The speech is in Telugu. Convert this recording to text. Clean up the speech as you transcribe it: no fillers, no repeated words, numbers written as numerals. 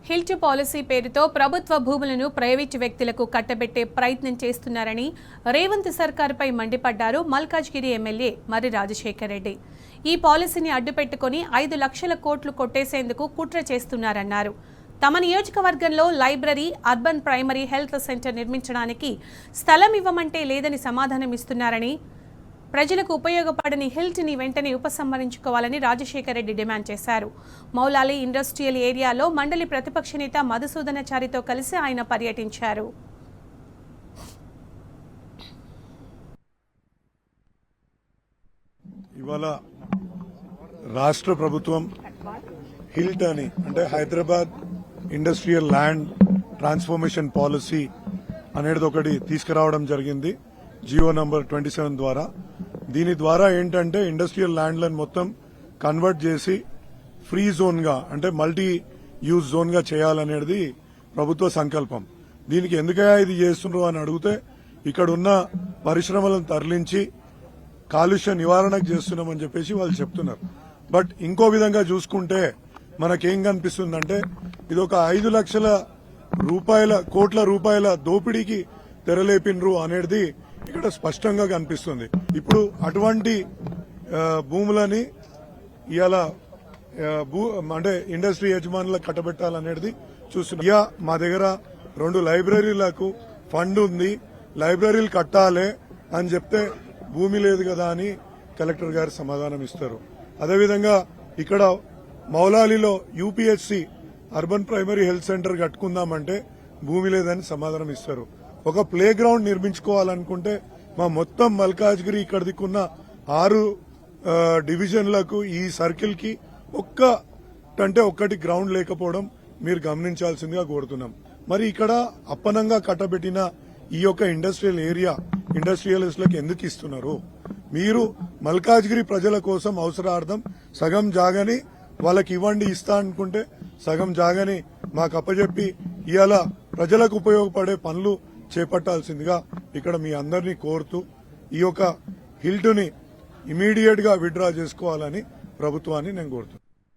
హిల్ట్ పాలసీ పేరుతో ప్రభుత్వ భూములను ప్రైవేటు వ్యక్తులకు కట్టబెట్టే ప్రయత్నం చేస్తున్నారని రేవంత్ సర్కారుపై మండిపడ్డారు మల్కాజ్గిరి ఎమ్మెల్యే మర్రి రాజశేఖర్ రెడ్డి. ఈ పాలసీని అడ్డుపెట్టుకుని 5 లక్షల కోట్లు కొట్టేసేందుకు కుట్ర చేస్తున్నారన్నారు. తమ నియోజకవర్గంలో library, urban primary health centre నిర్మించడానికి స్థలం ఇవ్వమంటే లేదని సమాధానమిస్తున్నారని, ప్రజలకు ఉపయోగపడని హిల్ట్ని వెంటనే ఉపసంహరించుకోవాలని రాజశేఖర్ రెడ్డి డిమాండ్ చేశారు. మౌలాలి ఇండస్ట్రియల్ ఏరియాలో మండలి ప్రతిపక్ష నేత మధుసూదనాచారితో కలిసి ఆయన పర్యటించారు. ఇవాళ రాష్ట్ర ప్రభుత్వం హిల్ట్ అని అంటే Hyderabad industrial land transformation policy అనేది ఒకటి తీసుకురావడం జరిగింది జియో నంబర్ 27 ద్వారా. దీని ద్వారా ఏంటంటే ఇండస్ట్రియల్ ల్యాండ్లను మొత్తం కన్వర్ట్ చేసి ఫ్రీ జోన్ గా అంటే మల్టీ యూజ్ జోన్ గా చేయాలనేది ప్రభుత్వ సంకల్పం. దీనికి ఎందుకయ్యా ఇది చేస్తున్నారు అని అడిగితే ఇక్కడ ఉన్న పరిశ్రమలను తరలించి కాలుష్య నివారణకు చేస్తున్నామని చెప్పేసి వాళ్ళు చెప్తున్నారు. బట్ ఇంకో విధంగా చూసుకుంటే మనకేం కనిపిస్తుందంటే ఇది ఒక 5 లక్షల కోట్ల రూపాయల దోపిడీకి తెరలేపినరు అనేది ఇక్కడ స్పష్టంగా కనిపిస్తుంది. ఇప్పుడు అటువంటి భూములని ఇలా అంటే ఇండస్ట్రీ యజమానులకు కట్టబెట్టాలనేది చూస్తున్నాం. మా దగ్గర 2 లైబ్రరీలకు ఫండ్ ఉంది, లైబ్రరీలు కట్టాలి అని చెప్తే భూమి లేదు కదా అని కలెక్టర్ గారు సమాధానం ఇస్తారు. అదేవిధంగా ఇక్కడ మౌలాలిలో UPHC urban primary health centre కట్టుకుందామంటే భూమి లేదని సమాధానం ఇస్తారు. ఒక ప్లే గ్రౌండ్ నిర్మించుకోవాలనుకుంటే మా మొత్తం మల్కాజ్గిరి ఇక్కడ దిక్కున్న 6 డివిజన్లకు ఈ సర్కిల్ కి ఒక్కటి గ్రౌండ్ లేకపోవడం మీరు గమనించాల్సిందిగా కోరుతున్నాం. మరి ఇక్కడ అప్పనంగా కట్టబెట్టిన ఈ యొక్క ఇండస్ట్రియల్ ఏరియా ఇండస్ట్రియలిస్టులకు ఎందుకు ఇస్తున్నారు? మీరు మల్కాజ్గిరి ప్రజల కోసం అవసరార్థం సగం జాగని వాళ్ళకి ఇవ్వండి ఇస్తా అనుకుంటే సగం జాగని మాకు అప్పచెప్పి ఇవాళ ప్రజలకు ఉపయోగపడే పనులు చేపట్టాల్సిందిగా ఇక్కడ మీ అందరినీ కోరుతూ ఈ యొక్క హిల్ట్ని ఇమీడియట్ గా విత్డ్రా చేసుకోవాలని ప్రభుత్వాన్ని నేను కోరుతున్నాను.